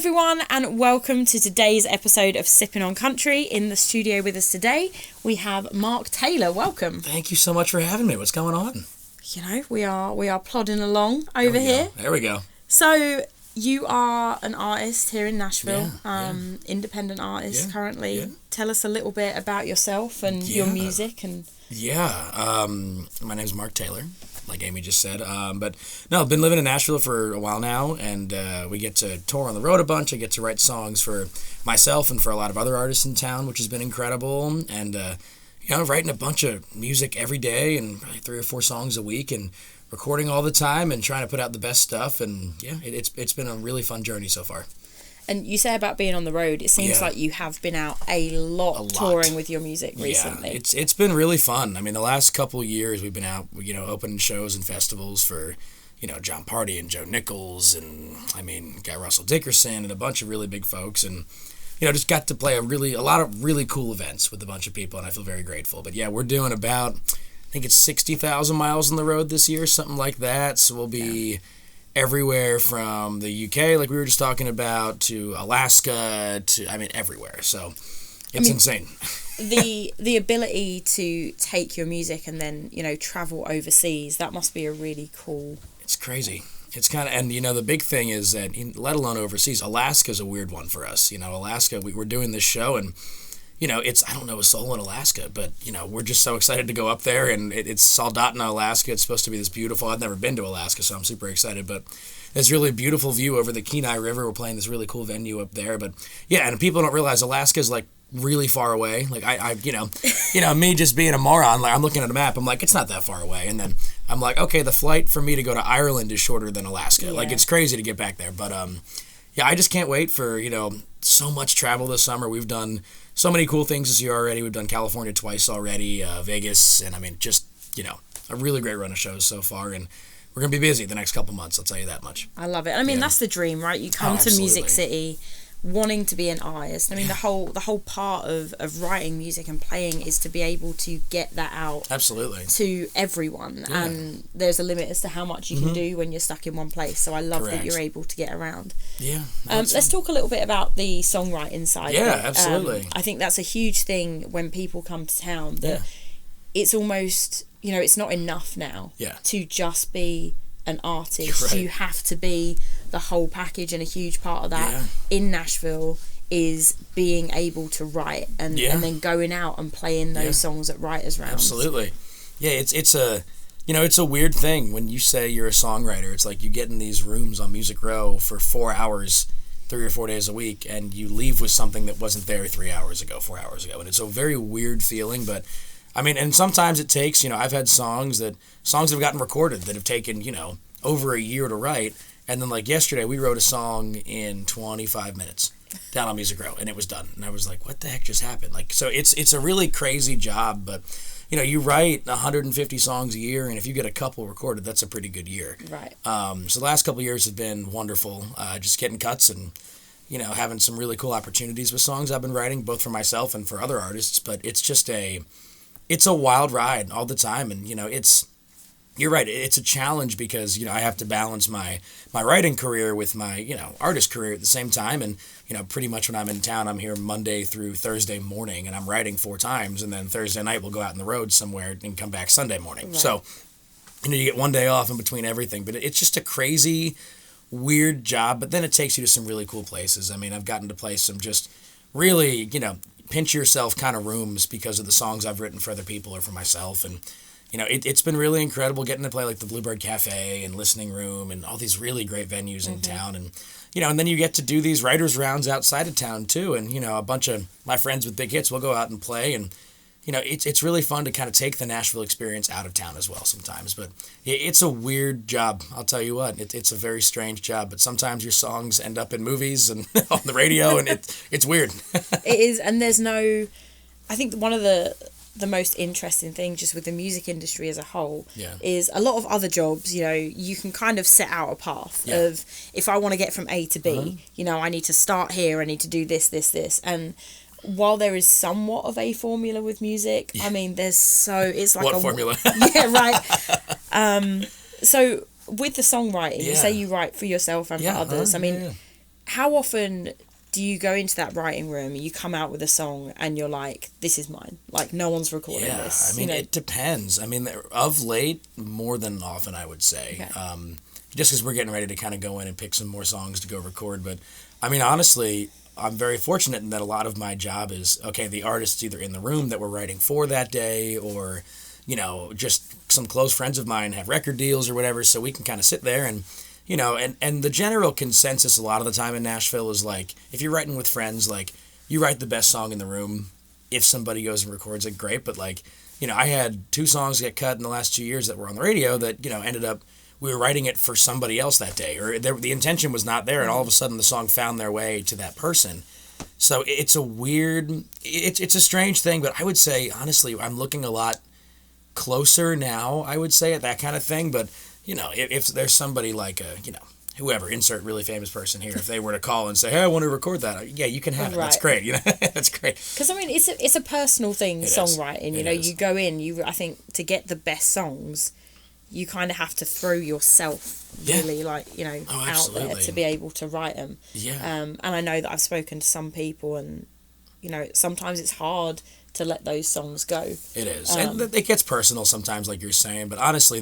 everyone, and welcome to today's episode of Sippin On Country. In the studio with us today, we have Mark Taylor. Welcome. Thank you so much for having me. What's going on? You know, we are plodding along over here. There we go. So, you are an artist here in Nashville, independent artist currently. Yeah. Tell us a little bit about yourself and your music. My name's Mark Taylor, like Amy just said. But no, I've been living in Nashville for a while now, and we get to tour on the road a bunch. I get to write songs for myself and for a lot of other artists in town, which has been incredible. And writing a bunch of music every day, and probably 3 or 4 songs a week, and recording all the time and trying to put out the best stuff. And it's been a really fun journey so far. And you say about being on the road, it seems like you have been out a lot touring with your music recently. Yeah, it's been really fun. I mean, the last couple of years we've been out, opening shows and festivals for, John Party and Joe Nichols, and got Russell Dickerson and a bunch of really big folks, and just got to play a lot of really cool events with a bunch of people, and I feel very grateful. But yeah, we're doing about, I think it's 60,000 miles on the road this year, something like that. So we'll be everywhere from the UK, like we were just talking about, to Alaska, to everywhere. So it's insane. the ability to take your music and then travel overseas, that must be a really cool. It's crazy. It's kind of, and the big thing is that, let alone overseas, Alaska's a weird one for us. Alaska, we're doing this show, and it's, I don't know a soul in Alaska, but, we're just so excited to go up there, and it's Soldotna, Alaska. It's supposed to be this beautiful, I've never been to Alaska, so I'm super excited, but this really beautiful view over the Kenai River. We're playing this really cool venue up there, but yeah, and people don't realize Alaska's like really far away. Like I me just being a moron, like I'm looking at a map, I'm like, it's not that far away, and then I'm like, okay, the flight for me to go to Ireland is shorter than Alaska. Yeah. Like it's crazy to get back there, but I just can't wait for, so much travel this summer. We've done so many cool things this year already. We've done California twice already, Vegas, and a really great run of shows so far, and we're going to be busy the next couple months, I'll tell you that much. I love it. That's the dream, right? You come to Music City wanting to be an artist. The whole part of writing music and playing is to be able to get that out to everyone. Yeah. And there's a limit as to how much you can do when you're stuck in one place. So I love that you're able to get around. Yeah. Let's talk a little bit about the songwriting side. Yeah, of it. Absolutely. I think that's a huge thing when people come to town, that it's almost, it's not enough now to just be an artist. Right. You have to be the whole package, and a huge part of that in Nashville is being able to write and then going out and playing those songs at writers' rounds. Absolutely. Yeah, it's a weird thing when you say you're a songwriter. It's like you get in these rooms on Music Row for 4 hours 3 or 4 days a week, and you leave with something that wasn't there 3 hours ago, 4 hours ago, and it's a very weird feeling. But and sometimes it takes, I've had songs that have gotten recorded that have taken, over a year to write. And then like yesterday, we wrote a song in 25 minutes down on Music Row, and it was done. And I was like, what the heck just happened? Like, so it's a really crazy job, but you write 150 songs a year, and if you get a couple recorded, that's a pretty good year. Right. So the last couple of years have been wonderful, just getting cuts and, having some really cool opportunities with songs I've been writing, both for myself and for other artists. But it's just it's a wild ride all the time. And, you're right. It's a challenge because, I have to balance my writing career with my, artist career at the same time. And, pretty much when I'm in town, I'm here Monday through Thursday morning, and I'm writing 4 times. And then Thursday night, we'll go out on the road somewhere and come back Sunday morning. Right. So, you get one day off in between everything. But it's just a crazy, weird job. But then it takes you to some really cool places. I've gotten to play some just really, pinch yourself kind of rooms because of the songs I've written for other people or for myself. And, it's been really incredible getting to play like the Bluebird Cafe and Listening Room and all these really great venues in town. And, and then you get to do these writers' rounds outside of town too. And, a bunch of my friends with big hits will go out and play. And, it's really fun to kind of take the Nashville experience out of town as well sometimes. But it's a weird job, I'll tell you what. It's a very strange job. But sometimes your songs end up in movies and on the radio, and it's weird. It is, and there's no... I think one of the most interesting thing just with the music industry as a whole is a lot of other jobs, you can kind of set out a path of, if I want to get from A to B, I need to start here, I need to do this. And while there is somewhat of a formula with music, it's like what formula? Yeah, right. So with the songwriting, you say you write for yourself and for others. how often do you go into that writing room, you come out with a song and you're like, this is mine, like no one's recording this? I mean, it depends. I mean, of late, more than often, I would say. Okay. Just because we're getting ready to kind of go in and pick some more songs to go record. But I mean, honestly, I'm very fortunate in that a lot of my job is, okay, the artist's either in the room that we're writing for that day, or, you know, just some close friends of mine have record deals or whatever, so we can kind of sit there and, you know, and the general consensus a lot of the time in Nashville is like, if you're writing with friends, like, you write the best song in the room. If somebody goes and records it, great. But like, you know, I had 2 songs get cut in the last 2 years that were on the radio that, you know, ended up, we were writing it for somebody else that day, or the intention was not there, and all of a sudden the song found their way to that person. So it's a weird, it's a strange thing, but I would say, honestly, I'm looking a lot closer now, I would say, at that kind of thing. But, you know, if there's somebody like, you know, whoever, insert really famous person here, if they were to call and say, hey, I want to record that, yeah, you can have it. Right. That's great. You know, that's great. Because, I mean, it's a personal thing, songwriting. You know, you go in, I think, to get the best songs, you kind of have to throw yourself really, like, you know, out there to be able to write them. Yeah. And I know that I've spoken to some people, and, you know, sometimes it's hard to let those songs go. It is. And it gets personal sometimes, like you're saying, but honestly,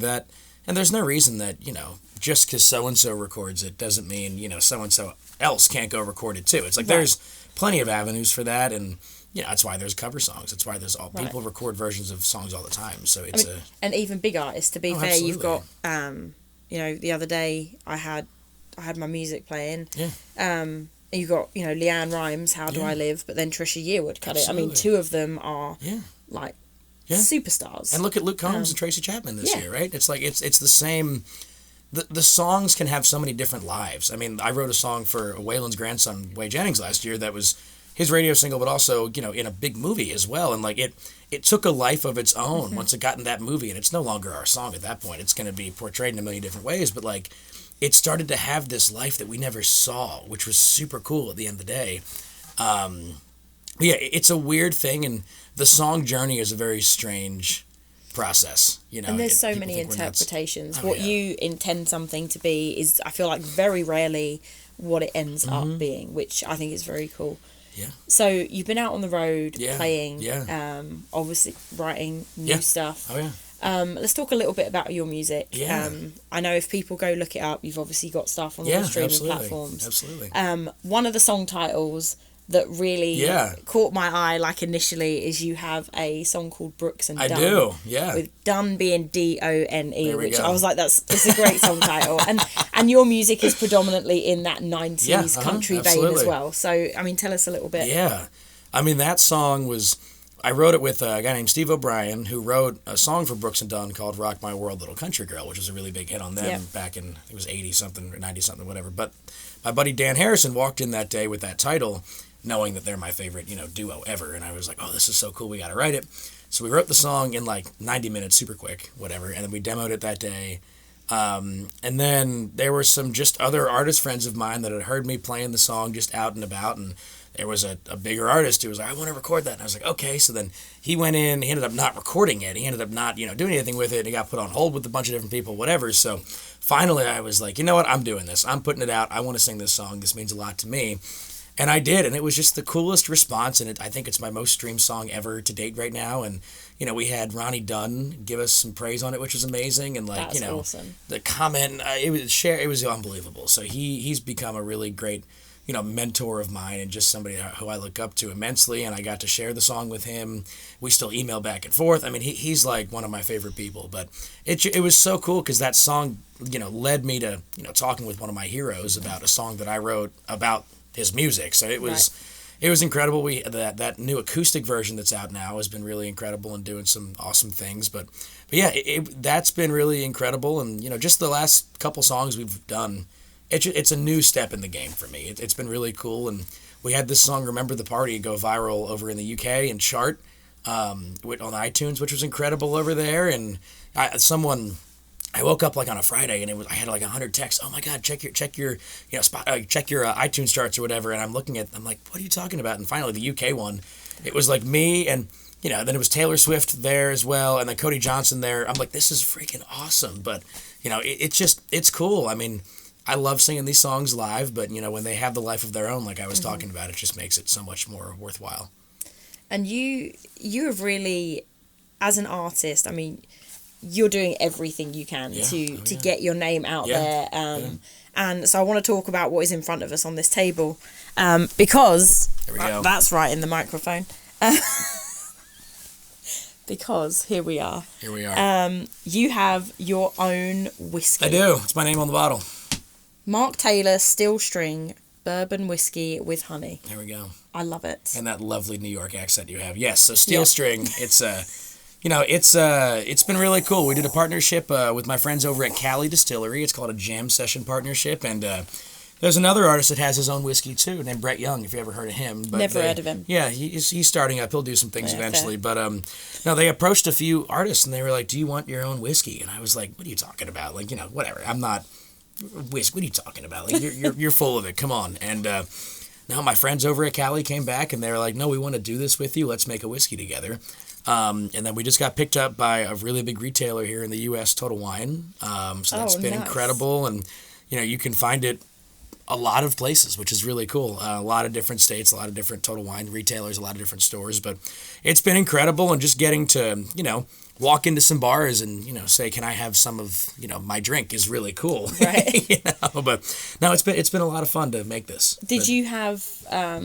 and there's no reason that, you know, just because so-and-so records it doesn't mean, you know, so-and-so else can't go record it too. It's like there's plenty of avenues for that, and, you know, that's why there's cover songs. That's why there's people record versions of songs all the time. So it's and even big artists. To be fair, absolutely. You've got, you know, the other day I had my music playing. Yeah. You got, you know, Leanne Rimes, How Do I Live, but then Trisha Yearwood cut it. I mean, 2 of them are like superstars. And look at Luke Combs and Tracy Chapman this year, right? It's like it's the same. The songs can have so many different lives. I mean, I wrote a song for Waylon's grandson, Way Jennings, last year that was his radio single, but also, you know, in a big movie as well. And like it took a life of its own once it got in that movie, and it's no longer our song at that point. It's going to be portrayed in a million different ways, but like it started to have this life that we never saw, which was super cool at the end of the day. Yeah, it's a weird thing, and the song journey is a very strange process, you know. And there's so many interpretations. What you intend something to be is, I feel like, very rarely what it ends up being, which I think is very cool. Yeah. So you've been out on the road playing, obviously writing new stuff. Oh yeah. Let's talk a little bit about your music. Yeah. I know if people go look it up, you've obviously got stuff on all the streaming platforms. Absolutely. One of the song titles that really caught my eye, like, initially, is you have a song called Brooks and Dunn. I do, yeah. With Dunn being D-O-N-E, which I was like, it's a great song title. And your music is predominantly in that 90s country vein as well. So, I mean, tell us a little bit. Yeah. I mean, that song was... I wrote it with a guy named Steve O'Brien, who wrote a song for Brooks and Dunn called Rock My World, Little Country Girl, which was a really big hit on them back in, it was 80-something or 90-something, whatever. But my buddy Dan Harrison walked in that day with that title, knowing that they're my favorite, you know, duo ever. And I was like, oh, this is so cool, we got to write it. So we wrote the song in like 90 minutes, super quick, whatever. And then we demoed it that day. And then there were some just other artist friends of mine that had heard me playing the song just out and about, and there was a bigger artist who was like, I want to record that. And I was like, okay. So then he went in, he ended up not recording it. He ended up not, you know, doing anything with it. He got put on hold with a bunch of different people, whatever. So finally I was like, you know what? I'm doing this. I'm putting it out. I want to sing this song. This means a lot to me. And I did. And it was just the coolest response. And I think it's my most streamed song ever to date right now. And, you know, we had Ronnie Dunn give us some praise on it, which was amazing. And like, that's you know, awesome. The comment, it was unbelievable. So he's become a really great, you know, mentor of mine, and just somebody who I look up to immensely, and I got to share the song with him. We still email back and forth. I mean, he's like one of my favorite people, but it was so cool because that song, you know, led me to, you know, talking with one of my heroes about a song that I wrote about his music. So it was incredible. That new acoustic version that's out now has been really incredible and doing some awesome things, but yeah, that's been really incredible. And, you know, just the last couple songs we've done, it's a new step in the game for me. It's been really cool, and we had this song "Remember the Party" go viral over in the UK and chart on iTunes, which was incredible over there. And I woke up like on a Friday, and I had like 100 texts. Oh my God, check your you know check your iTunes charts or whatever. And I'm like, what are you talking about? And finally, the UK one, it was like me, and you know, then it was Taylor Swift there as well, and then Cody Johnson there. I'm like, this is freaking awesome. But you know, it's cool. I mean, I love singing these songs live, but when they have the life of their own, like I was talking about, it just makes it so much more worthwhile. And you have really, as an artist, I mean, you're doing everything you can to get your name out there. And so I want to talk about what is in front of us on this table, because that's right in the microphone. Because here we are. You have your own whiskey. I do. It's my name on the bottle. Mark Taylor Still String Bourbon Whiskey with Honey. There we go. I love it. And that lovely New York accent you have. Yes, so Steel String, it's it's been really cool. We did a partnership with my friends over at Cali Distillery. It's called a jam session partnership, and there's another artist that has his own whiskey too, named Brett Young, if you ever heard of him. But Never heard of him. Yeah, he's starting up. He'll do some things eventually. Fair. But no, they approached a few artists, and they were like, do you want your own whiskey? And I was like, what are you talking about? Like, whatever. I'm not whiskey. What are you talking about? Like, you're full of it. Come on. And now my friends over at Cali came back, and they were like, no, we want to do this with you. Let's make a whiskey together. And then we just got picked up by a really big retailer here in the U.S., Total Wine. So that's been incredible. And, you can find it a lot of places, which is really cool. A lot of different states, a lot of different Total Wine retailers, a lot of different stores. But it's been incredible. And just getting to, walk into some bars and, say, can I have some of, my drink is really cool. Right. But no, it's been a lot of fun to make this. Did you have a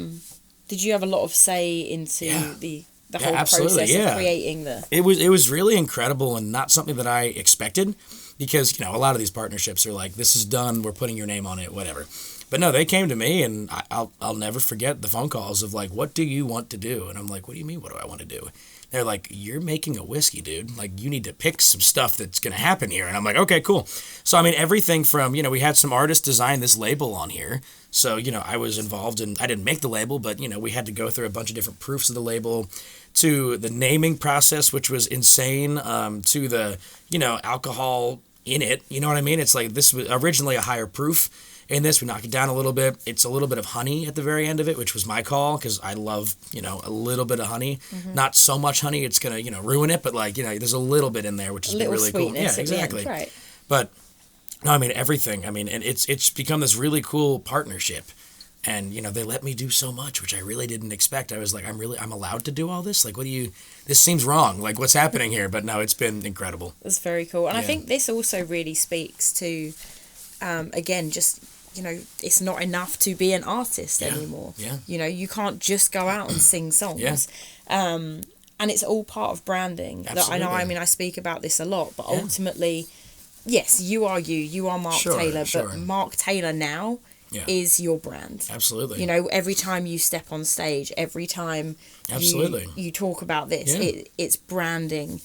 lot of say into the whole process of creating the... It was really incredible and not something that I expected, because, a lot of these partnerships are like, this is done, we're putting your name on it, whatever. But no, they came to me, and I'll never forget the phone calls of like, what do you want to do? And I'm like, what do you mean, what do I want to do? They're like, you're making a whiskey, dude. Like, you need to pick some stuff that's going to happen here. And I'm like, okay, cool. So, I mean, everything from, we had some artists design this label on here. So, I was involved in, I didn't make the label, but, we had to go through a bunch of different proofs of the label, to the naming process, which was insane, to the, alcohol in it. You know what I mean? It's like, this was originally a higher proof. In this, we knock it down a little bit. It's a little bit of honey at the very end of it, which was my call, because I love, a little bit of honey. Mm-hmm. Not so much honey, it's going to, ruin it, but like, there's a little bit in there, which is really cool. Yeah, exactly. Right. But, no, I mean, everything. I mean, and it's become this really cool partnership. And, they let me do so much, which I really didn't expect. I was like, I'm allowed to do all this? Like, this seems wrong. Like, what's happening here? But no, it's been incredible. It's very cool. And I think this also really speaks to, again, just... it's not enough to be an artist anymore. Yeah. You can't just go out and sing songs. Yeah. And it's all part of branding. Absolutely. I know, I speak about this a lot, but ultimately, yes, you are Mark Taylor, but Mark Taylor now is your brand. Absolutely. Every time you step on stage, every time you talk about this, it's branding.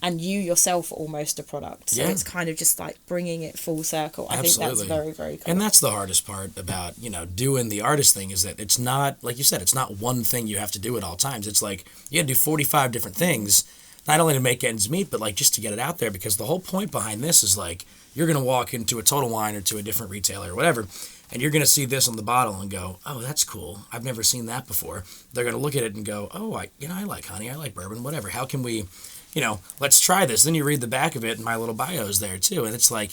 And you yourself are almost a product. So it's kind of just like bringing it full circle. I think that's very, very cool. And that's the hardest part about, doing the artist thing, is that it's not, like you said, it's not one thing you have to do at all times. It's like you have to do 45 different things, not only to make ends meet, but like just to get it out there, because the whole point behind this is like, you're going to walk into a Total Wine or to a different retailer or whatever, and you're going to see this on the bottle and go, oh, that's cool. I've never seen that before. They're going to look at it and go, oh, I like honey, I like bourbon, whatever. How can we, let's try this. Then you read the back of it, and my little bio's there too. And it's like,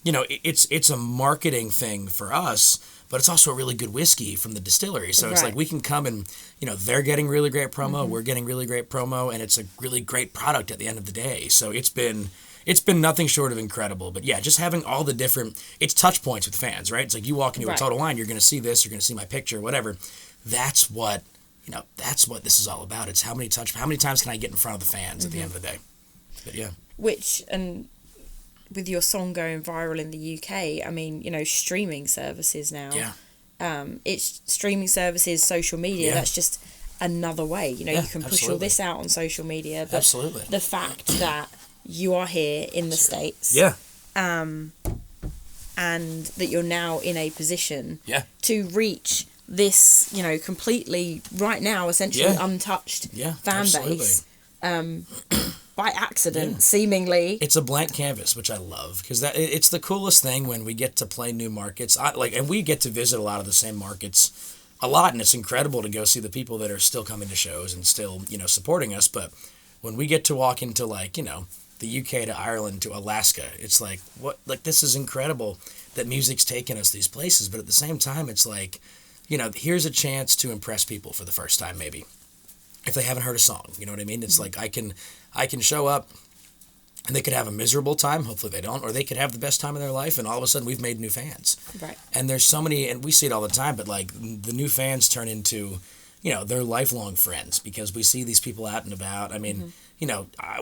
it's a marketing thing for us, but it's also a really good whiskey from the distillery. So it's like we can come and, they're getting really great promo, we're getting really great promo, and it's a really great product at the end of the day. So it's been nothing short of incredible. But yeah, just having all the different, it's touch points with fans, right? It's like you walk into a Total Wine, you're going to see this, you're going to see my picture, whatever. That's what this is all about. It's how many times can I get in front of the fans at the end of the day? But yeah. Which, and with your song going viral in the UK, I mean, streaming services now. Yeah. It's streaming services, social media, that's just another way. You can push all this out on social media. But the fact that you are here in the States. Yeah. And that you're now in a position to reach this, completely right now, essentially untouched fan base. By accident, seemingly. It's a blank canvas, which I love, because it's the coolest thing when we get to play new markets. And we get to visit a lot of the same markets a lot, and it's incredible to go see the people that are still coming to shows and still, supporting us. But when we get to walk into the UK to Ireland to Alaska. It's like, what, like, this is incredible that music's taken us these places, but at the same time, it's like, here's a chance to impress people for the first time, maybe, if they haven't heard a song. You know what I mean? It's like, I can show up, and they could have a miserable time, hopefully they don't, or they could have the best time of their life, and all of a sudden we've made new fans. Right. And there's so many, and we see it all the time, but like the new fans turn into, they're lifelong friends because we see these people out and about. I mean,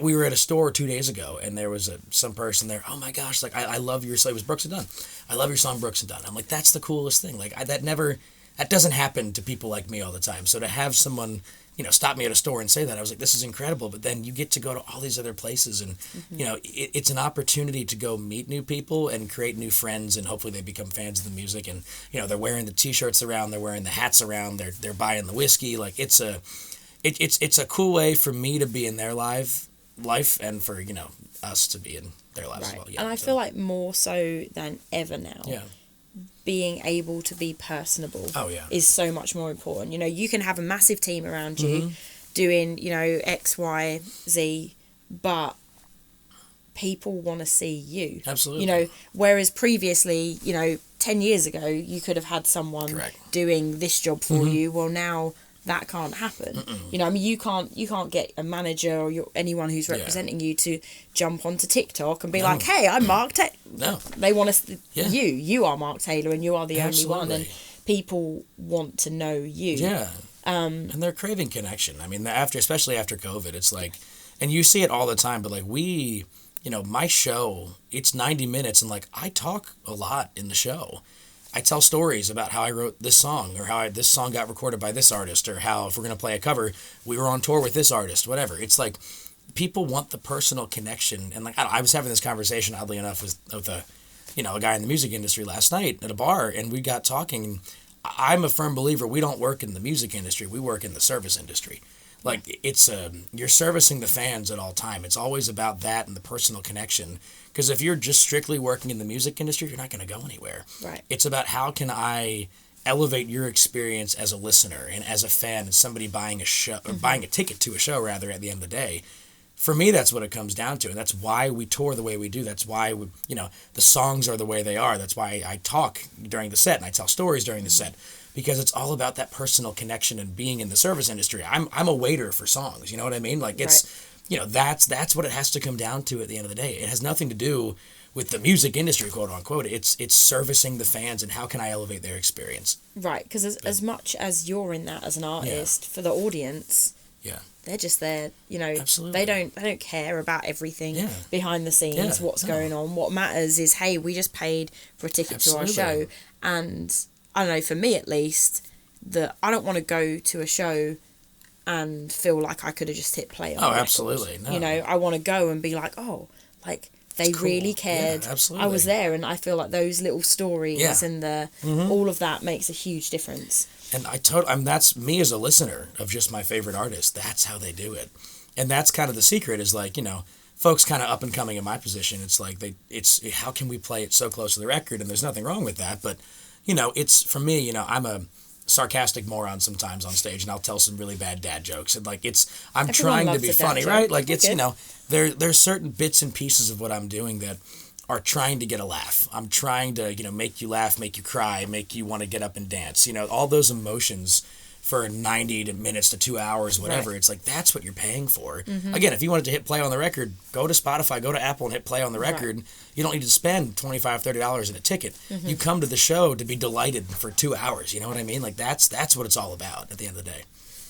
we were at a store 2 days ago, and there was some person there, oh my gosh, like, I love your song, it was Brooks and Dunn. I love your song, Brooks and Dunn. I'm like, that's the coolest thing. Like, that doesn't happen to people like me all the time. So to have someone, stop me at a store and say that, I was like, this is incredible. But then you get to go to all these other places, and, it's an opportunity to go meet new people and create new friends, and hopefully they become fans of the music. And, they're wearing the T-shirts around, they're wearing the hats around, they're buying the whiskey. Like, it's a cool way for me to be in their life and for, us to be in their lives as well. Yeah, and I feel like more so than ever now. Yeah. Being able to be personable is so much more important. You can have a massive team around you doing, X, Y, Z, but people want to see you. Absolutely. Whereas previously, 10 years ago, you could have had someone doing this job for you. Well, now that can't happen. You can't get a manager or anyone who's representing you to jump onto TikTok and be like, hey, I'm Mark Taylor. No. They want to you are Mark Taylor, and you are the only one, and people want to know you. Yeah. And they're craving connection. I mean, especially after COVID, it's like, and you see it all the time, but like my show, it's 90 minutes, and like I talk a lot in the show. I tell stories about how I wrote this song, or how this song got recorded by this artist, or how, if we're going to play a cover, we were on tour with this artist, whatever. It's like, people want the personal connection. And like, I was having this conversation, oddly enough, with a guy in the music industry last night at a bar, and we got talking. I'm a firm believer, we don't work in the music industry, we work in the service industry. Like, it's you're servicing the fans at all time. It's always about that and the personal connection. Because if you're just strictly working in the music industry, you're not going to go anywhere. Right. It's about, how can I elevate your experience as a listener and as a fan and somebody buying a show, or buying a ticket to a show rather, at the end of the day. For me, that's what it comes down to, and that's why we tour the way we do. That's why the songs are the way they are. That's why I talk during the set and I tell stories during the set, because it's all about that personal connection and being in the service industry. I'm a waiter for songs, you know what I mean? Like, it's that's what it has to come down to at the end of the day. It has nothing to do with the music industry, quote unquote. It's servicing the fans and how can I elevate their experience. Right, because as much as you're in that as an artist, for the audience. Yeah. They're just there, Absolutely. They don't care about everything behind the scenes, what's going on. What matters is, hey, we just paid for a ticket to our show. And I don't know, for me at least, that I don't want to go to a show and feel like I could have just hit play on the record. Absolutely. No. I want to go and be like, oh, like, they really cared. Yeah, absolutely. I was there, and I feel like those little stories and all of that makes a huge difference. And that's me as a listener of just my favorite artist. That's how they do it. And that's kind of the secret, is like, folks kind of up and coming in my position. It's like, it's how can we play it so close to the record? And there's nothing wrong with that. But, it's, for me, I'm a sarcastic moron sometimes on stage, and I'll tell some really bad dad jokes. And like, I'm trying to be funny, right? Like, it's, there's certain bits and pieces of what I'm doing that are trying to get a laugh. I'm trying to, make you laugh, make you cry, make you want to get up and dance. All those emotions for 90 minutes to 2 hours, whatever. Right. It's like, that's what you're paying for. Mm-hmm. Again, if you wanted to hit play on the record, go to Spotify, go to Apple and hit play on the record. Right. You don't need to spend $25, $30 in a ticket. Mm-hmm. You come to the show to be delighted for 2 hours. You know what I mean? Like, that's what it's all about at the end of the day.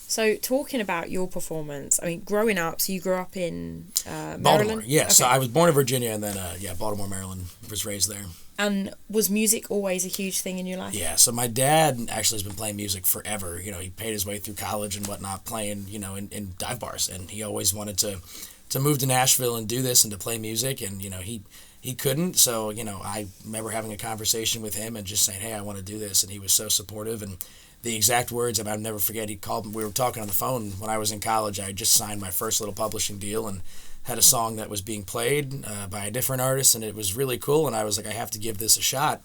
So, talking about your performance, I mean, growing up, so you grew up in Maryland? Baltimore, yeah. Okay. So I was born in Virginia, and then, Baltimore, Maryland, was raised there. And was music always a huge thing in your life? Yeah, so my dad actually has been playing music forever. He paid his way through college and whatnot, playing, in dive bars. And he always wanted to move to Nashville and do this and to play music. And, he couldn't. So, I remember having a conversation with him and just saying, hey, I want to do this. And he was so supportive. And the exact words, I'll never forget, he called, we were talking on the phone when I was in college. I had just signed my first little publishing deal and had a song that was being played by a different artist, and it was really cool, and I was like, I have to give this a shot.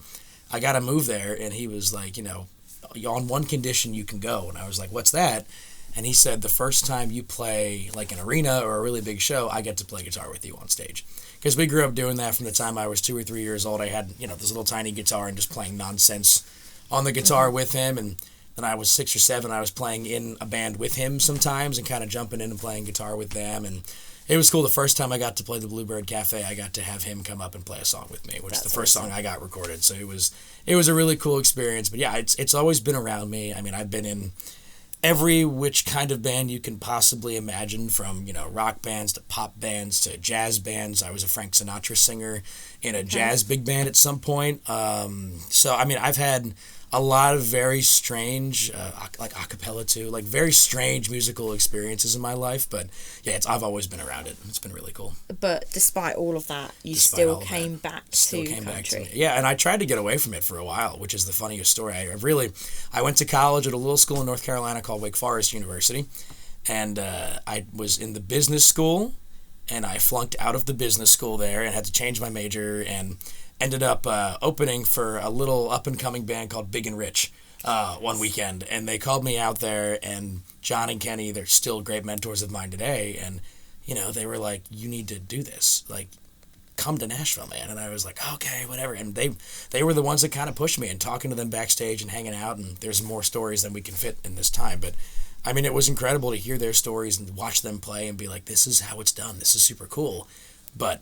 I got to move there, and he was like, on one condition you can go, and I was like, what's that? And he said, the first time you play like an arena or a really big show, I get to play guitar with you on stage. Because we grew up doing that from the time I was 2 or 3 years old. I had, this little tiny guitar and just playing nonsense on the guitar with him. And then I was 6 or 7. I was playing in a band with him sometimes and kind of jumping in and playing guitar with them. And it was cool. The first time I got to play the Bluebird Cafe, I got to have him come up and play a song with me, which is the first song I got recorded. So it was a really cool experience. But yeah, it's always been around me. I mean, I've been in every which kind of band you can possibly imagine, from rock bands to pop bands to jazz bands. I was a Frank Sinatra singer in a jazz big band at some point. So I mean, I've had a lot of very strange, like a cappella too, like very strange musical experiences in my life. But yeah, I've always been around it. It's been really cool. But despite all of that, you still came back to country. Yeah, and I tried to get away from it for a while, which is the funniest story. I went to college at a little school in North Carolina called Wake Forest University, and I was in the business school, and I flunked out of the business school there and had to change my major, and ended up opening for a little up-and-coming band called Big and Rich one weekend. And they called me out there, and John and Kenny, they're still great mentors of mine today. And, they were like, you need to do this. Like, come to Nashville, man. And I was like, okay, whatever. And they were the ones that kind of pushed me, and talking to them backstage and hanging out. And there's more stories than we can fit in this time. But, I mean, it was incredible to hear their stories and watch them play and be like, this is how it's done. This is super cool. But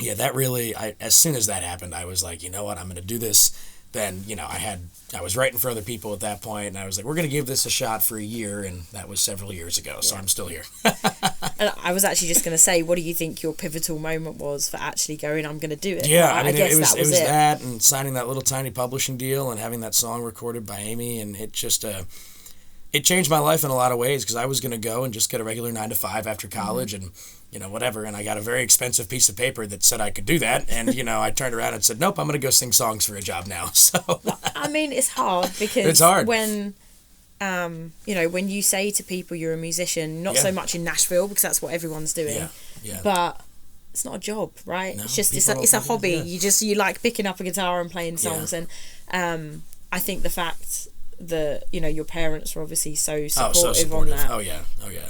yeah, that really, as soon as that happened, I was like, you know what, I'm going to do this. Then, I was writing for other people at that point, and I was like, we're going to give this a shot for a year, and that was several years ago, so I'm still here. And I was actually just going to say, what do you think your pivotal moment was for actually going, I'm going to do it? Yeah, I mean, it was that, and signing that little tiny publishing deal, and having that song recorded by Amy, and it just, it changed my life in a lot of ways, because I was going to go and just get a regular 9-to-5 after college, and whatever, and I got a very expensive piece of paper that said I could do that, and, I turned around and said, nope, I'm going to go sing songs for a job now, so. I mean, it's hard, because it's hard. When, when you say to people you're a musician, not so much in Nashville, because that's what everyone's doing, but it's not a job, right? No, it's just, it's a hobby. Yeah. You like picking up a guitar and playing songs, and I think the fact that your parents were obviously so supportive on that. Oh yeah.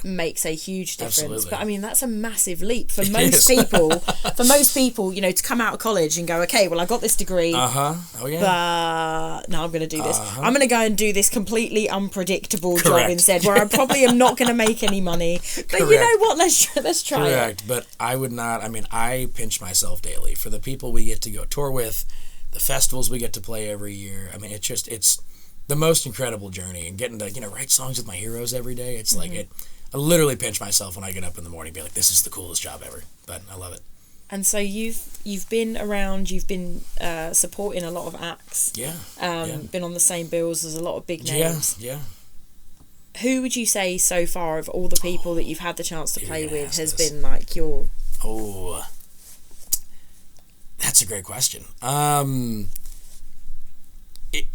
Makes a huge difference. Absolutely. But I mean, that's a massive leap for most people. For most people, to come out of college and go, okay, well, I got this degree. Oh yeah. But no, I'm going to do this. I'm going to go and do this completely unpredictable job instead, where I probably am not going to make any money. But you know what? Let's try it. But I would not. I mean, I pinch myself daily for the people we get to go tour with, the festivals we get to play every year. I mean, it's the most incredible journey, and getting to write songs with my heroes every day. It's like I literally pinch myself when I get up in the morning and be like, this is the coolest job ever. But I love it. And so you've been around, you've been supporting a lot of acts. Yeah. Been on the same bills as a lot of big names. Yeah. Who would you say so far of all the people that you've had the chance to play with has been like your... Oh, that's a great question.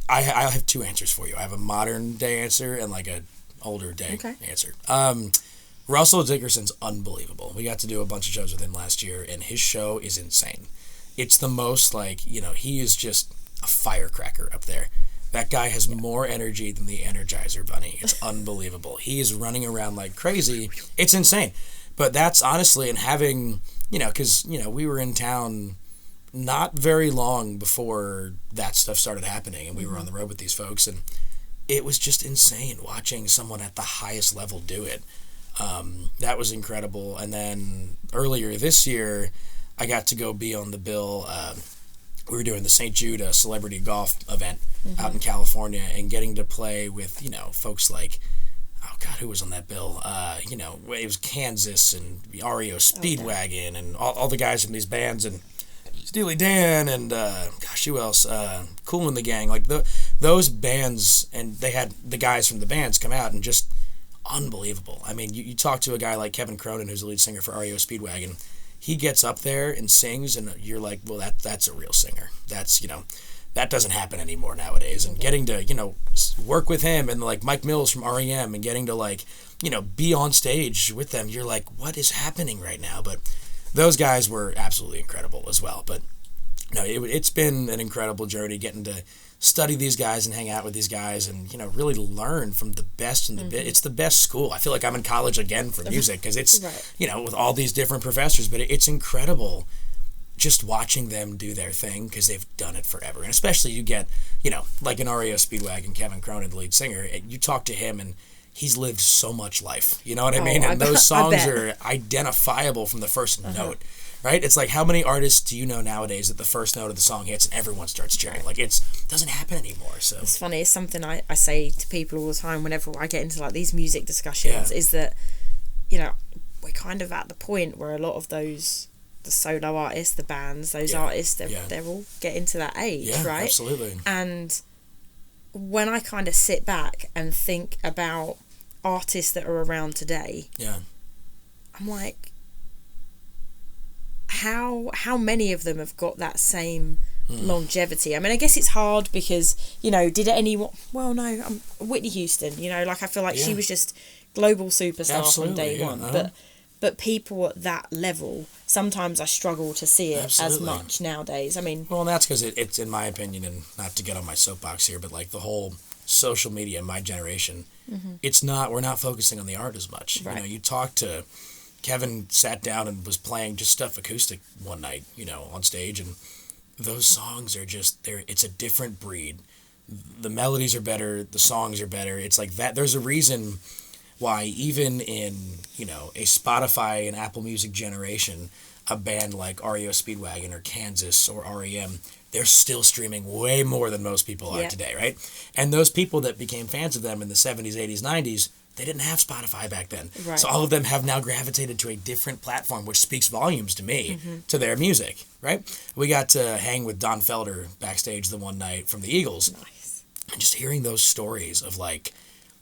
I have two answers for you. I have a modern day answer and like a older day answer. Russell Dickerson's unbelievable. We got to do a bunch of shows with him last year, and his show is insane. It's the most he is just a firecracker up there. That guy has more energy than the Energizer Bunny. It's unbelievable. He is running around like crazy. It's insane. But that's honestly, and having, because, we were in town not very long before that stuff started happening, and we were on the road with these folks, and it was just insane watching someone at the highest level do it. That was incredible. And then earlier this year, I got to go be on the bill. We were doing the St. Jude celebrity golf event out in California, and getting to play with, folks like, oh God, who was on that bill? It was Kansas and REO Speedwagon and all the guys from these bands, and Steely Dan, and who else? Kool and the Gang. Like those bands, and they had the guys from the bands come out, and just unbelievable. I mean, you talk to a guy like Kevin Cronin, who's the lead singer for REO Speedwagon. He gets up there and sings, and you're like, well, that's a real singer. That's, that doesn't happen anymore nowadays. And getting to, work with him, and like Mike Mills from REM, and getting to be on stage with them, you're like, what is happening right now? But those guys were absolutely incredible as well. But no, it's been an incredible journey getting to study these guys and hang out with these guys and, you know, really learn from the best and the bit. It's the best school. I feel like I'm in college again for music because it's, you know, with all these different professors, but it's incredible just watching them do their thing because they've done it forever. And especially you get, you know, like an REO Speedwagon, Kevin Cronin, the lead singer, you talk to him and he's lived so much life. You know what I mean? And those songs are identifiable from the first note. Right? It's like, how many artists do you know nowadays that the first note of the song hits and everyone starts cheering? Like, it doesn't happen anymore. So it's funny. It's something I say to people all the time whenever I get into like these music discussions is that, you know, we're kind of at the point where a lot of those, the solo artists, the bands, those artists, they're all getting to that age, right? Absolutely. And when I kind of sit back and think about artists that are around today, I'm like, how many of them have got that same longevity? I mean, I guess it's hard because, you know, did anyone... Well, no, Whitney Houston, you know, like I feel like she was just global superstar from day one. But people at that level, sometimes I struggle to see it as much nowadays. I mean... Well, and that's because it's, in my opinion, and not to get on my soapbox here, but like the whole social media in my generation, we're not focusing on the art as much. Right. You know, you talk to... Kevin sat down and was playing just stuff acoustic one night, you know, on stage, and those songs are just, it's a different breed. The melodies are better, the songs are better. It's like that. There's a reason why even in, you know, a Spotify and Apple Music generation, a band like REO Speedwagon or Kansas or REM, they're still streaming way more than most people are today, right? And those people that became fans of them in the 70s, 80s, 90s, they didn't have Spotify back then. Right. So all of them have now gravitated to a different platform, which speaks volumes to me, to their music, right? We got to hang with Don Felder backstage the one night from the Eagles. Nice. And just hearing those stories of like,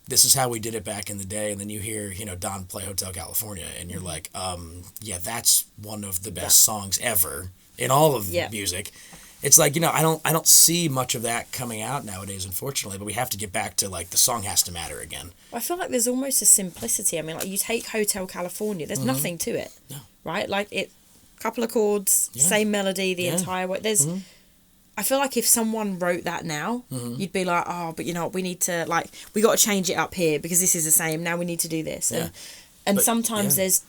this is how we did it back in the day. And then you hear, you know, Don play Hotel California and you're like, yeah, that's one of the best songs ever in all of music. It's like, you know, I don't see much of that coming out nowadays, unfortunately, but we have to get back to, like, the song has to matter again. I feel like there's almost a simplicity. I mean, like, you take Hotel California, there's nothing to it, right? Like, couple of chords, same melody, the entire way. There's, I feel like if someone wrote that now, you'd be like, oh, but you know what, we need to, like, we got to change it up here because this is the same, now we need to do this. And sometimes there's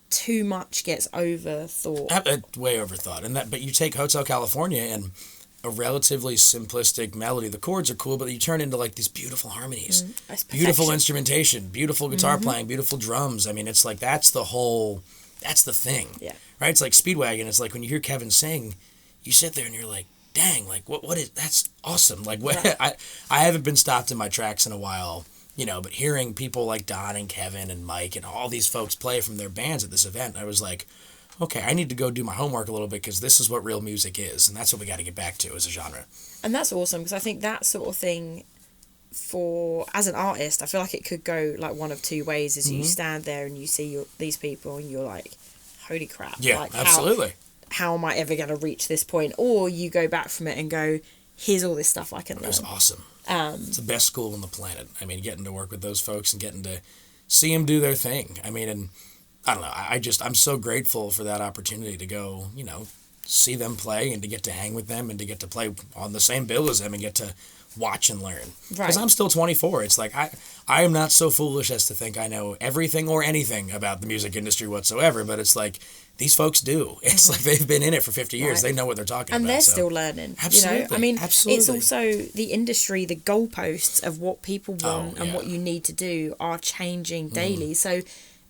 too much gets overthought. Way overthought. But you take Hotel California and a relatively simplistic melody. The chords are cool, but you turn into like these beautiful harmonies, beautiful instrumentation, beautiful guitar playing, beautiful drums. I mean, it's like that's the thing. Yeah. Right? It's like Speedwagon. It's like when you hear Kevin sing, you sit there and you're like, dang, like what is that's awesome. Like what I haven't been stopped in my tracks in a while. You know, but hearing people like Don and Kevin and Mike and all these folks play from their bands at this event, I was like, okay, I need to go do my homework a little bit because this is what real music is, and that's what we got to get back to as a genre. And that's awesome because I think that sort of thing, as an artist, I feel like it could go like one of two ways. Is you stand there and you see these people and you're like, holy crap. Yeah, like, absolutely. How am I ever going to reach this point? Or you go back from it and go, here's all this stuff I can learn. It was awesome. It's the best school on the planet. I mean, getting to work with those folks and getting to see them do their thing. I mean, and I don't know, I'm so grateful for that opportunity to go, you know, see them play and to get to hang with them and to get to play on the same bill as them and get to watch and learn. Because I'm still 24. It's like, I am not so foolish as to think I know everything or anything about the music industry whatsoever, but it's like, these folks do. It's like they've been in it for 50 years. They know what they're talking about. And they're still learning. Absolutely. You know? I mean, it's also the industry, the goalposts of what people want and what you need to do are changing daily. So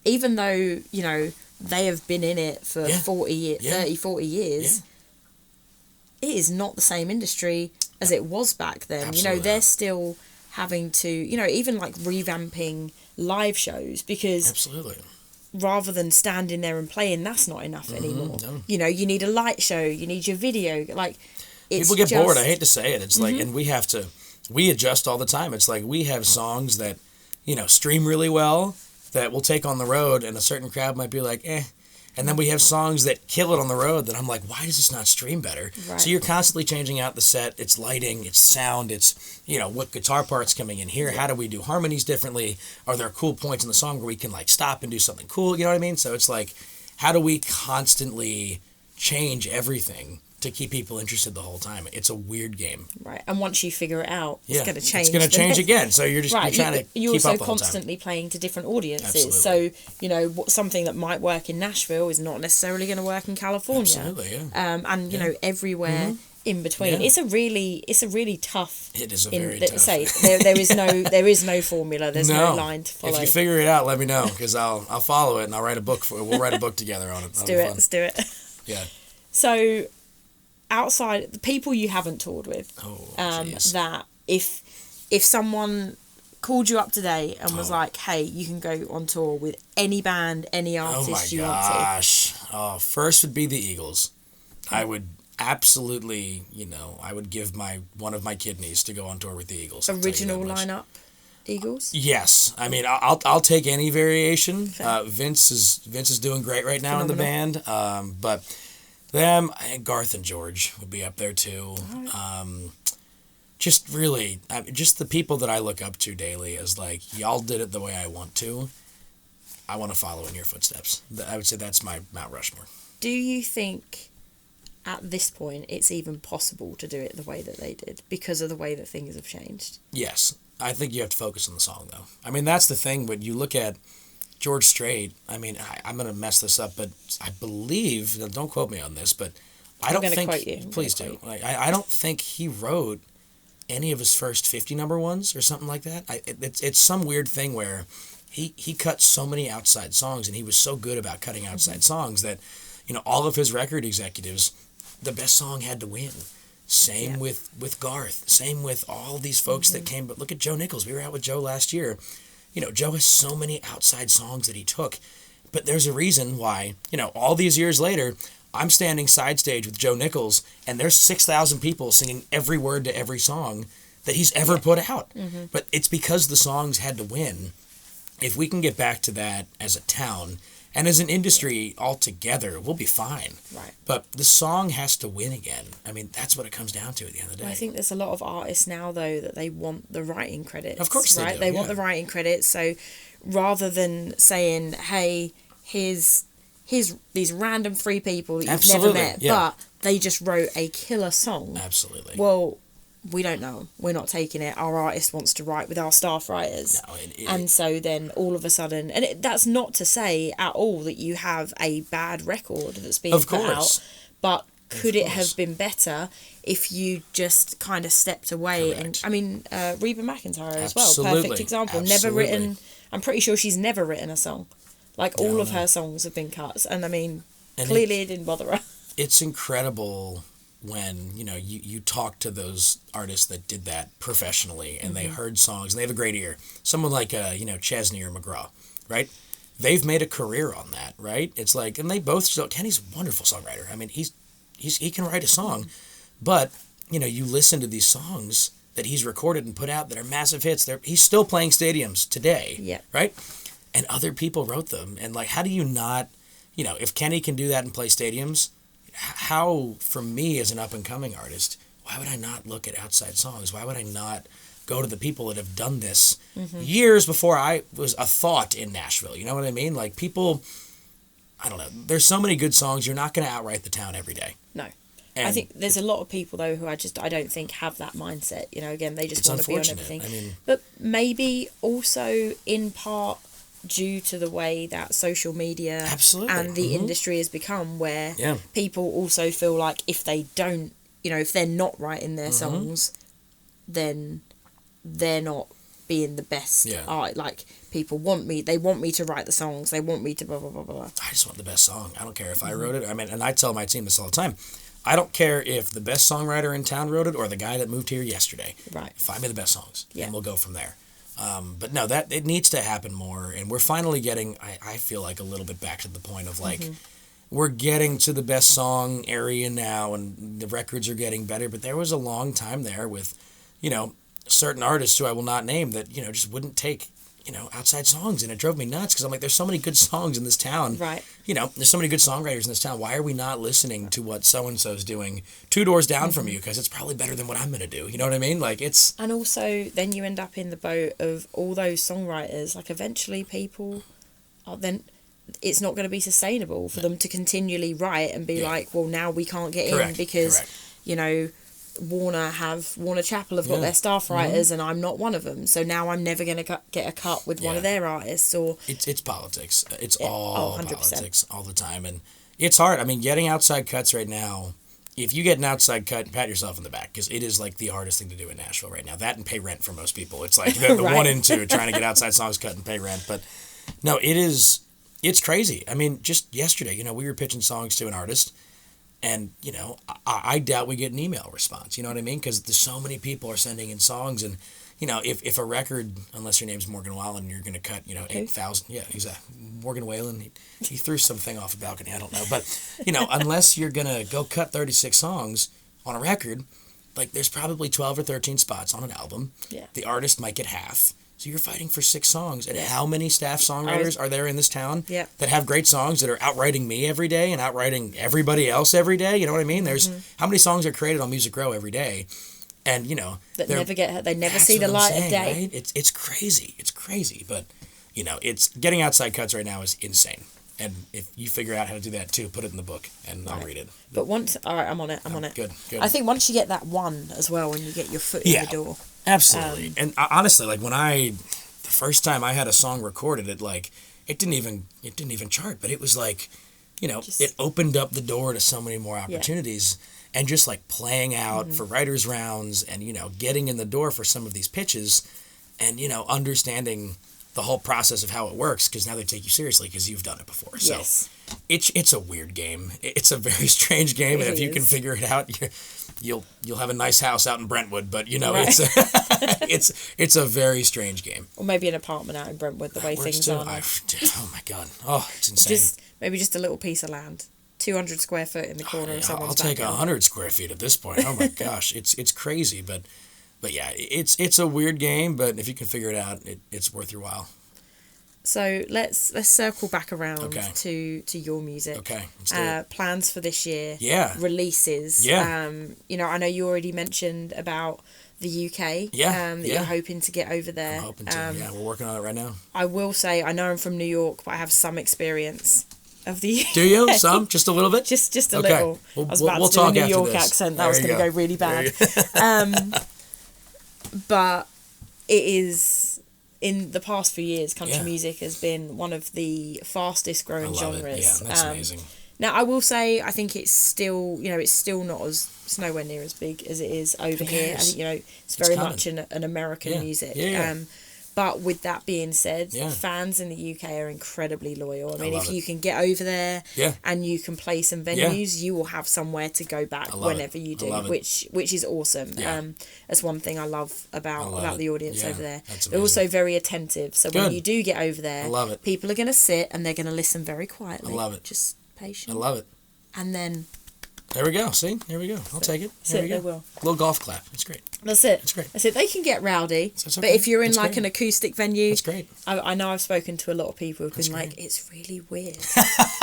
even though, you know, they have been in it for 40 years, it is not the same industry as it was back then. Absolutely. You know, they're still having to, you know, even like revamping live shows because... Absolutely. Rather than standing there and playing, that's not enough anymore. No. You know, you need a light show, you need your video. Like, it's people get bored. I hate to say it. It's like, and we adjust all the time. It's like we have songs that, you know, stream really well that we'll take on the road, and a certain crowd might be like, eh. And then we have songs that kill it on the road that I'm like, why does this not stream better? Right. So you're constantly changing out the set, its lighting, its sound, its, you know, what guitar parts coming in here. How do we do harmonies differently? Are there cool points in the song where we can like stop and do something cool? You know what I mean? So it's like, how do we constantly change everything to keep people interested the whole time. It's a weird game. Right. And once you figure it out, it's going to change. It's going to change again. So you're just you're trying to you're keep also up the whole time. constantly playing to different audiences. Absolutely. So, you know, something that might work in Nashville is not necessarily going to work in California. Absolutely, yeah. And, you know, everywhere in between. Yeah. It's a really tough. It is a very tough. Say there is no formula. There's no line to follow. If you figure it out, let me know, because I'll follow it and I'll write a book we'll write a book together on it. Let's do it. Yeah. So, outside the people you haven't toured with, that if someone called you up today and was like, "Hey, you can go on tour with any band, any artist you want to." Oh my gosh! First would be the Eagles. I would absolutely, I would give one of my kidneys to go on tour with the Eagles. Original lineup, Eagles. Yes, I mean I'll take any variation. Vince is doing great right now in the band, but them, Garth and George would be up there too. Just really, just the people that I look up to daily as like, y'all did it the way I want to. I want to follow in your footsteps. I would say that's my Mount Rushmore. Do you think at this point it's even possible to do it the way that they did because of the way that things have changed? Yes. I think you have to focus on the song, though. I mean, that's the thing. When you look at George Strait, I mean, I'm going to mess this up, but I believe, don't quote me on this, but I don't think... quote you. Please do. I don't think he wrote any of his first 50 number ones or something like that. It's some weird thing where he cut so many outside songs, and he was so good about cutting outside songs that, all of his record executives, the best song had to win. Same with Garth. Same with all these folks that came. But look at Joe Nichols. We were out with Joe last year. Joe has so many outside songs that he took. But there's a reason why, all these years later, I'm standing side stage with Joe Nichols, and there's 6,000 people singing every word to every song that he's ever put out. But it's because the songs had to win. If we can get back to that as a town and as an industry altogether, we'll be fine. Right. But the song has to win again. I mean, that's what it comes down to at the end of the day. I think there's a lot of artists now, though, that they want the writing credits. Of course they do. They want the writing credits. So rather than saying, hey, here's these random 3 people that you've never met, but they just wrote a killer song. Absolutely. Well, we don't know. We're not taking it. Our artist wants to write with our staff writers. No, and so then all of a sudden... And that's not to say at all that you have a bad record that's being put out. But could it have been better if you just kind of stepped away? Correct. And I mean, Reba McEntire as well. Absolutely. Perfect example. Absolutely. Never written... I'm pretty sure she's never written a song. Like, all of her songs have been cut. And I mean, clearly it didn't bother her. It's incredible when, you talk to those artists that did that professionally and they heard songs and they have a great ear. Someone like, Chesney or McGraw, right? They've made a career on that, right? It's like, and they both still, Kenny's a wonderful songwriter. I mean, he can write a song, but, you listen to these songs that he's recorded and put out that are massive hits. He's still playing stadiums today, right? And other people wrote them. And like, how do you not, if Kenny can do that and play stadiums, how, for me as an up-and-coming artist, why would I not look at outside songs? Why would I not go to the people that have done this years before I was a thought in Nashville? You know what I mean? Like, people, I don't know. There's so many good songs. You're not going to outright the town every day. No. And I think there's a lot of people, though, who I don't think have that mindset. Again, they just want to be on everything. I mean, but maybe also, in part, due to the way that social media and the industry has become, where people also feel like if they don't, if they're not writing their songs, then they're not being the best art. Like, people want me to write the songs, they want me to blah, blah, blah, blah. I just want the best song. I don't care if I wrote it. I mean, and I tell my team this all the time. I don't care if the best songwriter in town wrote it or the guy that moved here yesterday. Right. Find me the best songs, and we'll go from there. But no, that it needs to happen more, and we're finally getting, I feel like, a little bit back to the point of like, we're getting to the best song area now, and the records are getting better, but there was a long time there with, certain artists who I will not name that, just wouldn't take, outside songs, and it drove me nuts, because I'm like, there's so many good songs in this town. Right. There's so many good songwriters in this town. Why are we not listening to what so-and-so's doing 2 doors down from you? Because it's probably better than what I'm going to do. You know what I mean? Like, it's... And also, then you end up in the boat of all those songwriters. Like, eventually people are then... it's not going to be sustainable for them to continually write and be like, well, now we can't get in because, you know, Warner Chappell have got their staff writers and I'm not one of them. So now I'm never going to get a cut with one of their artists. Or it's politics. It's all 100%. Politics all the time. And it's hard. I mean, getting outside cuts right now, if you get an outside cut, pat yourself in the back because it is like the hardest thing to do in Nashville right now. That and pay rent for most people. It's like the one and two trying to get outside songs cut and pay rent. But no, it's crazy. I mean, just yesterday, you know, we were pitching songs to an artist and, you know, I doubt we get an email response. You know what I mean? Because there's so many people are sending in songs and, you know, if a record, unless your name's Morgan Wallen, you're going to cut, you know, 8,000. Yeah, he's Morgan Whalen. He threw something off a balcony. I don't know. But, you know, unless you're going to go cut 36 songs on a record, like there's probably 12 or 13 spots on an album. Yeah. The artist might get half. So you're fighting for 6 songs. And how many staff songwriters are there in this town that have great songs that are outwriting me every day and outwriting everybody else every day? You know what I mean? There's how many songs are created on Music Row every day? And, you know, they never see the light of day. Right? It's crazy. It's crazy. But, you know, it's getting outside cuts right now is insane. And if you figure out how to do that too, put it in the book and I'll read it. But once, all right, I'm on it. Good. I think once you get that one as well, when you get your foot in the door. Absolutely. And honestly, like the first time I had a song recorded, it didn't even chart, but it was like, you know, it opened up the door to so many more opportunities. And just like playing out for writers' rounds and, you know, getting in the door for some of these pitches and, you know, understanding the whole process of how it works because now they take you seriously because you've done it before. So it's a weird game. It's a very strange game. And if you can figure it out, you'll have a nice house out in Brentwood. But, you know, it's a very strange game. Or maybe an apartment out in Brentwood, the way things are. Oh, my God. Oh, it's insane. Maybe just a little piece of land. 200 square foot in the corner of someone's backyard. I'll take 100 square feet at this point. Oh my gosh, it's crazy, but yeah, it's a weird game. But if you can figure it out, it's worth your while. So let's circle back around to your music. Okay, let's do it. Plans for this year. Yeah. Releases. Yeah. You know, I know you already mentioned about the UK. Yeah. That you're hoping to get over there. I'm hoping to. Yeah, we're working on it right now. I will say, I know I'm from New York, but I have some experience of the UK. Do you? Some? Just a little bit? Just a little. I was about to do a New York accent. That was going to go really bad. But it is, in the past few years, country music has been one of the fastest growing genres. Yeah, that's amazing. Now, I will say, I think it's still not it's nowhere near as big as it is over here. I think, you know, it's very much an American music. Yeah. But with that being said, fans in the UK are incredibly loyal. I mean, if you can get over there and you can play some venues, you will have somewhere to go back whenever you do, which is awesome. Yeah. That's one thing I love about the audience over there. They're also very attentive. So when you do get over there, people are going to sit and they're going to listen very quietly. I love it. Just patient. I love it. And then... There we go. See? There we go. I'll take it. There we go. Will. Little golf clap. It's great. That's it. It's great. That's it. They can get rowdy, okay. but if you're in an acoustic venue, that's great. I know I've spoken to a lot of people who've been like, it's really weird,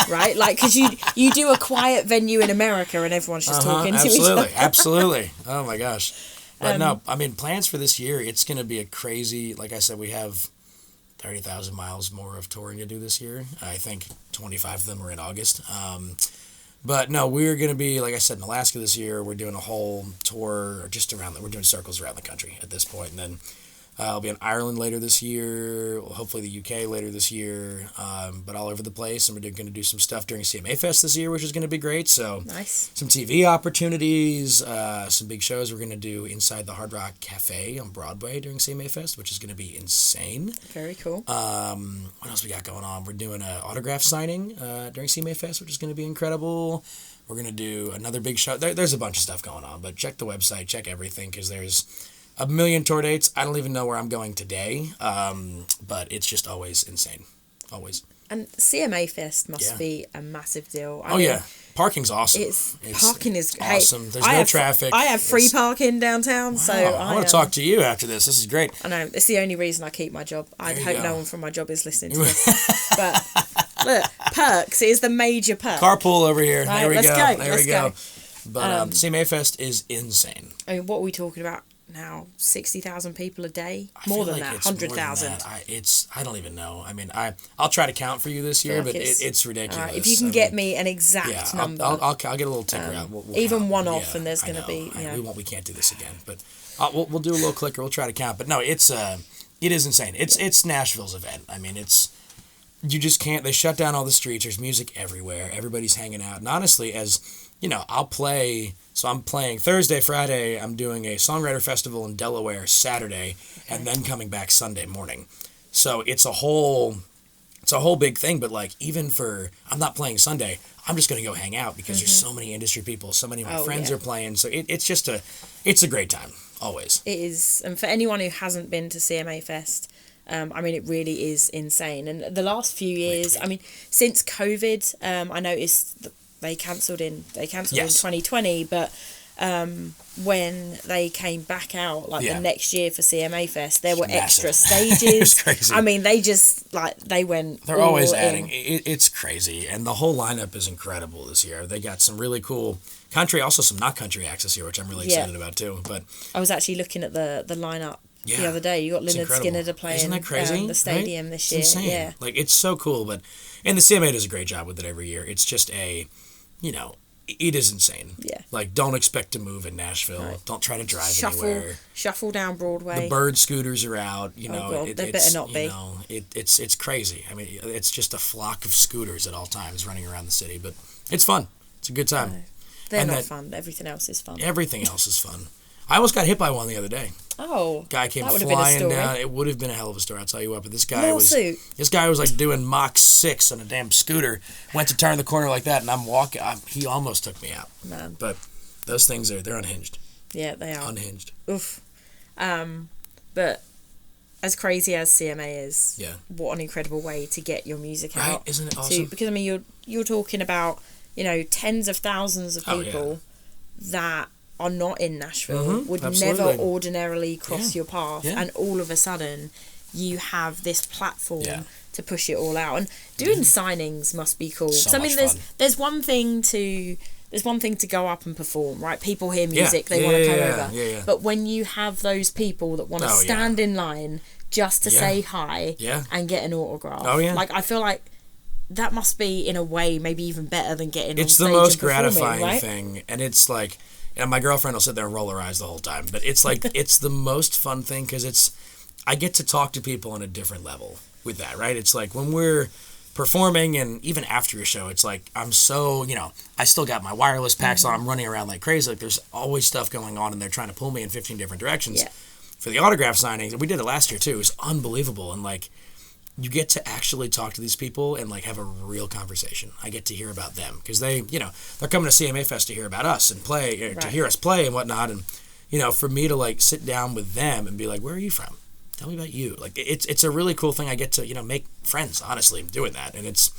right? Like, because you do a quiet venue in America and everyone's just talking to each other. Absolutely. Oh my gosh. But no, I mean, plans for this year, it's going to be a crazy, like I said, we have 30,000 miles more of touring to do this year. I think 25 of them are in August. But no, we're going to be, like I said, in Alaska this year. We're doing a whole tour just around, we're doing circles around the country at this point. And then I'll be in Ireland later this year, hopefully the UK later this year, but all over the place. And we're going to do some stuff during CMA Fest this year, which is going to be great. So nice. Some TV opportunities, some big shows we're going to do inside the Hard Rock Cafe on Broadway during CMA Fest, which is going to be insane. Very cool. What else we got going on? We're doing an autograph signing during CMA Fest, which is going to be incredible. We're going to do another big show. There's a bunch of stuff going on, but check the website, check everything, because there's a million tour dates. I don't even know where I'm going today, but it's just always insane. Always. And CMA Fest must be a massive deal. Parking's awesome. Parking is awesome. There's no traffic. I have free parking downtown, so I want to talk to you after this. This is great. I know. It's the only reason I keep my job. I hope no one from my job is listening to this. But look, perks is the major perk. Carpool over here. Right, there we let's go. go. There we go. But CMA Fest is insane. I mean, what are we talking about? now? 60,000 people a day? More than that, 100,000. I don't even know. I mean, I'll try to count for you this year, but it's ridiculous. If you can get me an exact number, I'll get a little tinker out. We'll even count. one off, and there's going to be. We can't do this again, but we'll do a little clicker. We'll try to count, but no, it is insane. It's Nashville's event. I mean, you just can't. They shut down all the streets. There's music everywhere. Everybody's hanging out, and honestly, as you know, I'll play. So I'm playing Thursday, Friday. I'm doing a songwriter festival in Delaware Saturday, and then coming back Sunday morning. So it's a whole big thing. But like, even I'm not playing Sunday. I'm just gonna go hang out because there's so many industry people. So many of my friends are playing. So it's a great time always. It is, and for anyone who hasn't been to CMA Fest. I mean, it really is insane. And the last few years, I mean, since COVID, I noticed that they cancelled in 2020, but when they came back out, the next year for CMA Fest, there were extra stages. It was crazy. I mean, they just, they went They're always adding. It's crazy. And the whole lineup is incredible this year. They got some really cool country, also some not country acts this year, which I'm really excited about too. But I was actually looking at the lineup the other day. You got Lynyrd Skynyrd playing. Isn't that crazy? The stadium this year. It's insane. Yeah. It's so cool. And the CMA does a great job with it every year. It's just it is insane. Yeah. Don't expect to move in Nashville. Right. Don't try to drive anywhere. Shuffle down Broadway. The bird scooters are out. They better not be. It's crazy. I mean, it's just a flock of scooters at all times running around the city. But it's fun. It's a good time. No, they're not fun. Everything else is fun. Everything else is fun. I almost got hit by one the other day. Oh, guy came flying down. It would have been a hell of a story, I'll tell you what. But this guy was doing Mach 6 on a damn scooter. Went to turn the corner like that, and I'm walking. He almost took me out. Man, but those things they're unhinged. Yeah, they are unhinged. Oof. But as crazy as CMA is, what an incredible way to get your music out. Right? Isn't it awesome? Because I mean, you're talking about tens of thousands of people that are not in Nashville, would never ordinarily cross your path, and all of a sudden you have this platform to push it all out. And doing signings must be cool. So there's one thing to go up and perform, right? People hear music, they want to come over. Yeah. But when you have those people that want to stand in line just to say hi and get an autograph, I feel like that must be, in a way, maybe even better than getting on stage. It's the most gratifying thing, and it's like. And my girlfriend will sit there and roll her eyes the whole time. But it's it's the most fun thing because I get to talk to people on a different level with that, right? It's like when we're performing and even after a show, it's like I'm so, I still got my wireless packs on. I'm running around like crazy. There's always stuff going on and they're trying to pull me in 15 different directions. Yeah. For the autograph signings, we did it last year too. It was unbelievable. And you get to actually talk to these people and have a real conversation. I get to hear about them because they're coming to CMA Fest to hear about us and play, to hear us play and whatnot. And, for me to sit down with them and be like, where are you from? Tell me about you. It's a really cool thing. I get to, make friends, honestly, doing that. And it's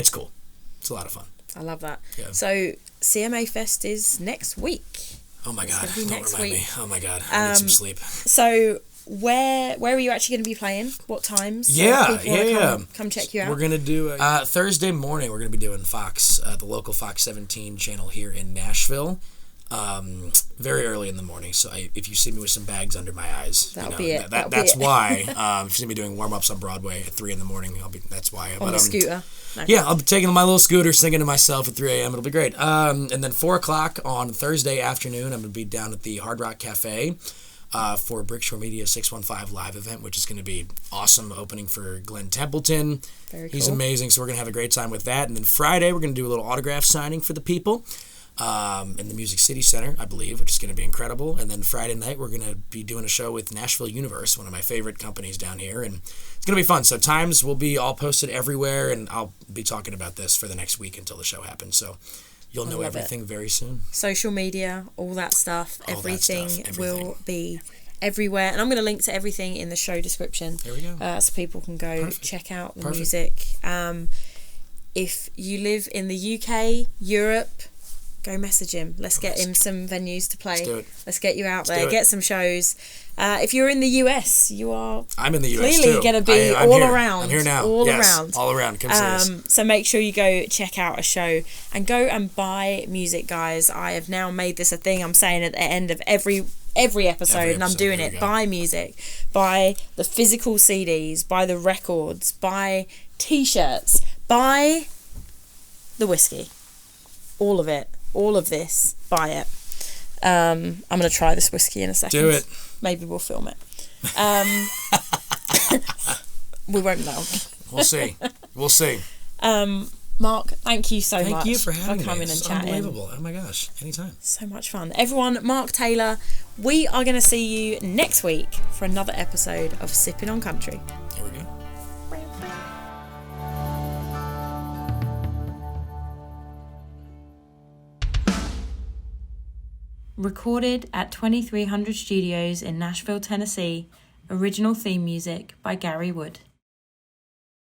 cool. It's a lot of fun. I love that. Yeah. So CMA Fest is next week. Oh my God. Don't remind me. Oh my God. I need some sleep. So where are you actually going to be playing? What times? Come check you out. We're going to do Thursday morning. We're going to be doing Fox, the local Fox 17 channel here in Nashville. Very early in the morning. So if you see me with some bags under my eyes, that'll be it. That's why. If you see me doing warm ups on Broadway at 3 a.m, that's why. On the scooter. No. Yeah, I'll be taking my little scooter, singing to myself at 3 a.m. It'll be great. And then 4 o'clock on Thursday afternoon, I'm going to be down at the Hard Rock Cafe. For Brickshore Media 615 live event, which is going to be awesome, opening for Glenn Templeton. Very cool. He's amazing, so we're going to have a great time with that. And then Friday, we're going to do a little autograph signing for the people in the Music City Center, I believe, which is going to be incredible. And then Friday night, we're going to be doing a show with Nashville Universe, one of my favorite companies down here, and it's going to be fun. So times will be all posted everywhere, and I'll be talking about this for the next week until the show happens. So you'll know everything very soon. Social media, all that stuff, everything will be everywhere. And I'm going to link to everything in the show description. There we go. So people can go check out the music. If you live in the UK, Europe, go message him. Let's get him some venues to play. Let's do it. Let's get you out there, get some shows. If you're in the US, I'm in the US clearly going to be all around. I'm here now. All around. All around. Come see us. So make sure you go check out a show and go and buy music, guys. I have now made this a thing. I'm saying at the end of every every episode, and I'm doing it. Buy music, buy the physical CDs, buy the records, buy T-shirts, buy the whiskey, all of it, all of this, buy it. I'm gonna try this whiskey in a second. Do it. Maybe we'll film it. We won't know. We'll see. Mark, thank you so much. Thank you for having me. Coming and chatting. Unbelievable. Oh my gosh, anytime. So much fun. Everyone, Mark Taylor, we are going to see you next week for another episode of Sippin On Country. Here we go. Recorded at 2300 Studios in Nashville, Tennessee. Original theme music by Gary Wood.